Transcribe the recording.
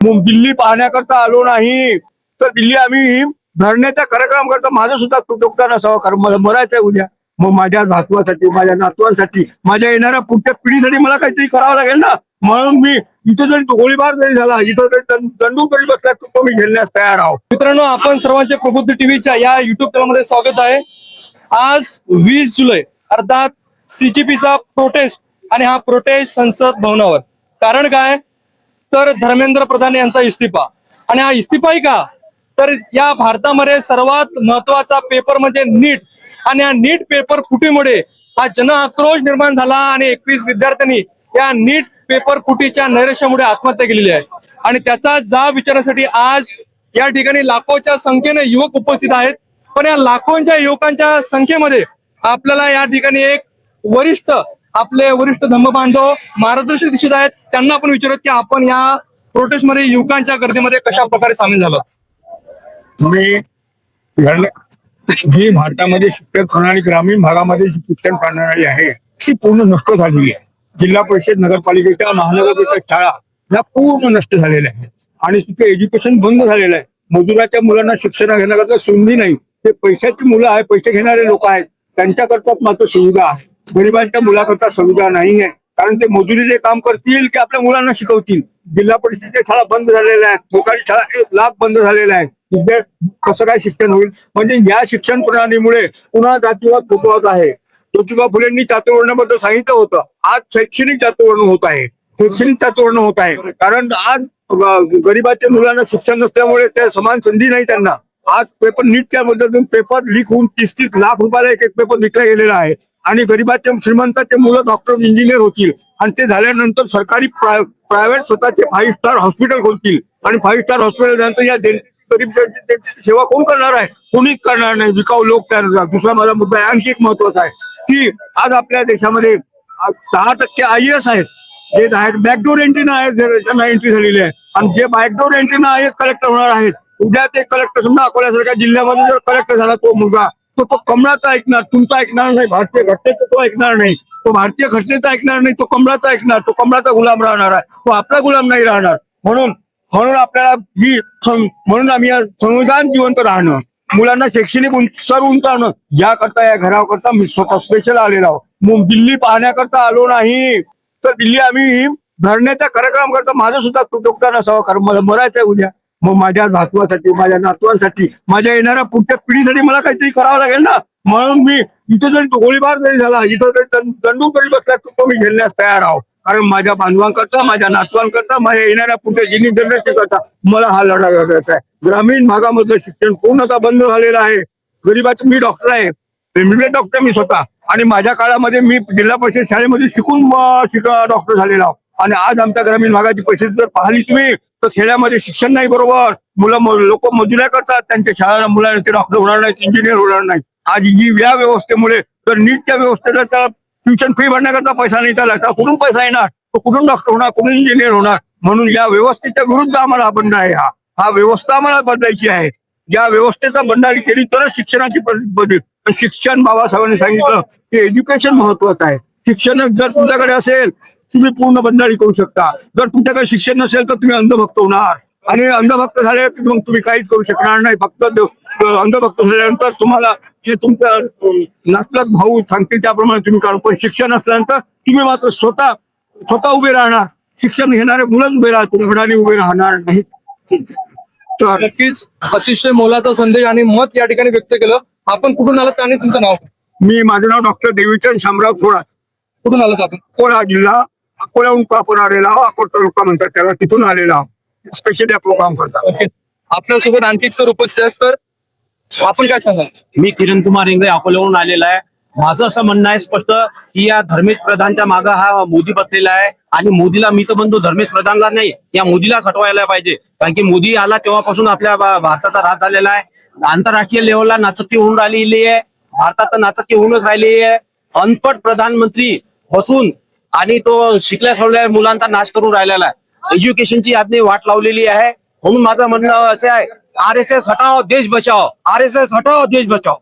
दिल्ली पाहण्याकरता आलो नाही, तर दिल्ली आम्ही धरण्याचा कार्यक्रम करता माझं सुद्धा योगदान असावं, कारण मला मरायचंय उद्या. मग माझ्या नातवासाठी, माझ्या नातवांसाठी, माझ्या येणाऱ्या पुढच्या पिढीसाठी मला काहीतरी करावं लागेल ना. म्हणून मी इथे जरी गोळीबार जरी झाला, इथं जरी दंडूक जरी बसला, तो मी घेण्यास तयार आहोत. मित्रांनो, आपण सर्वांचे प्रबुद्ध टीव्हीच्या या युट्यूब चॅनलमध्ये स्वागत आहे. आज 20 जुलै अर्थात CGPचा प्रोटेस्ट, आणि हा प्रोटेस्ट संसद भवनावर. कारण काय, तर धर्मेंद्र प्रधान यांचा इस्तिफा. आणि हा इस्तिफाही का, तर या भारतामध्ये सर्वात महत्वाचा पेपर म्हणजे नीट, आणि या नीट पेपर फुटीमुळे हा जन आक्रोश निर्माण झाला, आणि 21 विद्यार्थ्यांनी या नीट पेपर फुटीच्या नैराश्यामुळे आत्महत्या केलेली आहे. आणि त्याचा जाब विचारण्यासाठी आज या ठिकाणी लाखोच्या संख्येने युवक उपस्थित आहेत. पण या लाखोंच्या युवकांच्या संख्येमध्ये आपल्याला या ठिकाणी एक आपले वरिष्ठ धम्मबांधव मार्गदर्शक दिसत आहेत. त्यांना आपण विचारत की आपण या प्रोटेस्ट मध्ये युवकांच्या गर्दीमध्ये कशा प्रकारे सामील झाला. जी भारतामध्ये शिक्षण प्रणाली, ग्रामीण भागामध्ये जी शिक्षण प्रणाली आहे ती पूर्ण नष्ट झालेली आहे. जिल्हा परिषद, नगरपालिकेच्या, महानगरपालिका शाळा या पूर्ण नष्ट झालेल्या आहेत, आणि तिथे एज्युकेशन बंद झालेलं आहे. मजुराच्या मुलांना शिक्षण घेण्याकरता संधी नाही. ते पैशाची मुलं आहेत, पैसे घेणारे लोक आहेत, त्यांच्याकरताच मात्र सुविधा आहे. गरिबांच्या मुलाकरता सुविधा नाही आहे, कारण ते मजुरीचे काम करतील की आपल्या मुलांना शिकवतील. जिल्हा परिषदेच्या शाळा बंद झालेल्या आहेत, सरकारी शाळा 1 लाख बंद झालेल्या आहेत. कसं काय शिक्षण होईल. म्हणजे या शिक्षण प्रणालीमुळे पुन्हा जातीवाद फोकवत आहे. ज्योतिबा फुलेंनी चातुर्वर्ण्याबद्दल सांगितलं होतं, आज शैक्षणिक चातुर्वर्ण होत आहे. शैक्षणिक चातुर्वर्ण होत आहे, कारण आज गरिबाच्या मुलांना शिक्षण नसल्यामुळे त्या समान संधी नाही त्यांना. आज पेपर नीटच्या बद्दल पेपर लीक होऊन 30-30 लाख रुपयाला एक पेपर विकला गेलेला आहे. आणि गरिबाच्या, श्रीमंताचे मुलं डॉक्टर, इंजिनियर होतील, आणि ते झाल्यानंतर सरकारी प्रायव्हेट स्वतःचे 5 स्टार हॉस्पिटल खोलतील. आणि 5 स्टार हॉस्पिटल नंतर या गरीब जनतेची सेवा कोण करणार आहे? कोणीच करणार नाही. विकाऊ लोक तयार. दुसरा माझा मुद्दा आहे, आणखी एक महत्वाचा आहे, की आज आपल्या देशामध्ये 10% IAS आहेत, जे बॅकडोर एंट्रीना आहेत, त्यांना एंट्री झालेली आहे. आणि जे बॅकडोर एंट्रीना IAS कलेक्टर होणार आहेत, उद्या ते कलेक्टर, समजा अकोल्यासारख्या जिल्ह्यामध्ये जर कलेक्टर झाला तो मुलगा, तो कमळाचा ऐकणार, तुमचा ऐकणार नाही. भारतीय घटनेचा तो ऐकणार नाही. तो भारतीय घटनेचा ऐकणार नाही, तो कमळाचा ऐकणार. तो कमळाचा गुलाम राहणार आहे, तो आपला गुलाम नाही राहणार. म्हणून आपल्याला म्हणून आम्ही संविधान जिवंत राहणं, मुलांना शैक्षणिक स्तर उंचावणं, याकरता, या घराकरता मी स्वतः स्पेशल आलेलो आहोत. दिल्ली पाहण्याकरता आलो नाही, तर दिल्ली आम्ही धरण्याचा कार्यक्रम करता माझं सुद्धा योगदान असावं, कारण मला मरायचंय उद्या. मग माझ्या नातवासाठी, माझ्या नातवांसाठी, माझ्या येणाऱ्या पुढच्या पिढीसाठी मला काहीतरी करावं लागेल ना. म्हणून मी इथे जरी गोळीबार जरी झाला, इथं जरी दंडूक जरी बसला, तो मी घेण्यास तयार आहोत. कारण माझ्या बांधवांकरता, माझ्या नातवांकरता, माझ्या येणाऱ्या पुढच्या जिनी जनरेशन करता मला हा लढा लढायचा आहे. ग्रामीण भागामधलं शिक्षण पूर्णतः बंद झालेलं आहे. गरीबाचं, मी डॉक्टर आहे, एमबीबीएस डॉक्टर मी स्वतः, आणि माझ्या काळामध्ये मी जिल्हा परिषद शाळेमध्ये शिकून डॉक्टर झालेला आहोत. आणि आज आमच्या ग्रामीण भागाची परिस्थिती जर पाहिली तुम्ही, तर खेड्यामध्ये शिक्षण नाही बरोबर. लोक मजुऱ्या करतात, त्यांच्या शाळेला मुलांना ते डॉक्टर होणार नाहीत, इंजिनियर होणार नाहीत. आज या व्यवस्थेमुळे, तर नीटच्या व्यवस्थेला त्याला ट्युशन फी भरण्याकरता पैसा नाही, त्याला कुठून पैसा येणार, तो कुठून डॉक्टर होणार, कुठून इंजिनियर होणार. म्हणून या व्यवस्थेच्या विरुद्ध आम्हाला बंड आहे. हा व्यवस्था आम्हाला बदलायची आहे. या व्यवस्थेचा बंडारी केली तरच शिक्षणाची परिस्थिती बदलेल. शिक्षण, बाबासाहेबांनी सांगितलं की एज्युकेशन महत्वाचं आहे. शिक्षण जर तुमच्याकडे असेल, तुम्ही पूर्ण बंडाळी करू शकता. जर तुमच्याकडे शिक्षण नसेल तर तुम्ही अंधभक्त होणार, आणि अंधभक्त झाले की मग तुम्ही काहीच करू शकणार नाही. फक्त अंधभक्त झाल्यानंतर तुम्हाला जे तुमचा नातलग भाऊ सांगतील त्याप्रमाणे तुम्ही करा. पण शिक्षण असल्यानंतर तुम्ही मात्र स्वतः उभे राहणार. शिक्षण घेणारे मुलंच उभे राहतील, वडिलांनी उभे राहणार नाही. तर नक्कीच अतिशय मोलाचा संदेश आणि मत या ठिकाणी व्यक्त केलं. आपण कुठून आलात आणि तुमचं नाव? माझं नाव डॉक्टर देवीचंद शामराव थोरात. कुठून आलात आपण? अकोला जिल्हा, अकोल्याहून प्रॉपर आलेला, अकोला तालुका म्हणतात त्याला, तिथून आलेला. स्पेशली प्रोग्राम करतात. आपल्यासोबत आणखी सर उपस्थित आहेत. सर, आपण काय सांगाल? मी किरण कुमार इंगळे अकोल्याहून आलेला आहे. माझं असं म्हणणं आहे स्पष्ट की या धर्मेंद्र प्रधानच्या मागे हा मोदी बसलेला आहे, आणि मोदीला मी तर म्हणतो धर्मेंद्र प्रधानला नाही, या मोदीलाच हटवायला पाहिजे. कारण की मोदी आला तेव्हापासून आपल्या भारताचा राज झालेला आहे. आंतरराष्ट्रीय लेवलला नाचक्की होऊन राहिलेली आहे, भारतात नाचक्की होऊनच राहिलेली आहे. अनपढ प्रधानमंत्री बसून आणि तो शिकल्या सवरल्या मुलांचा नाश करून राहिलेला आहे. एज्युकेशनची आपली वाट लावलेली आहे. म्हणून माझं म्हणणं असं आहे, RSS हटाओ देश बचाओ, RSS हटाओ देश बचाओ.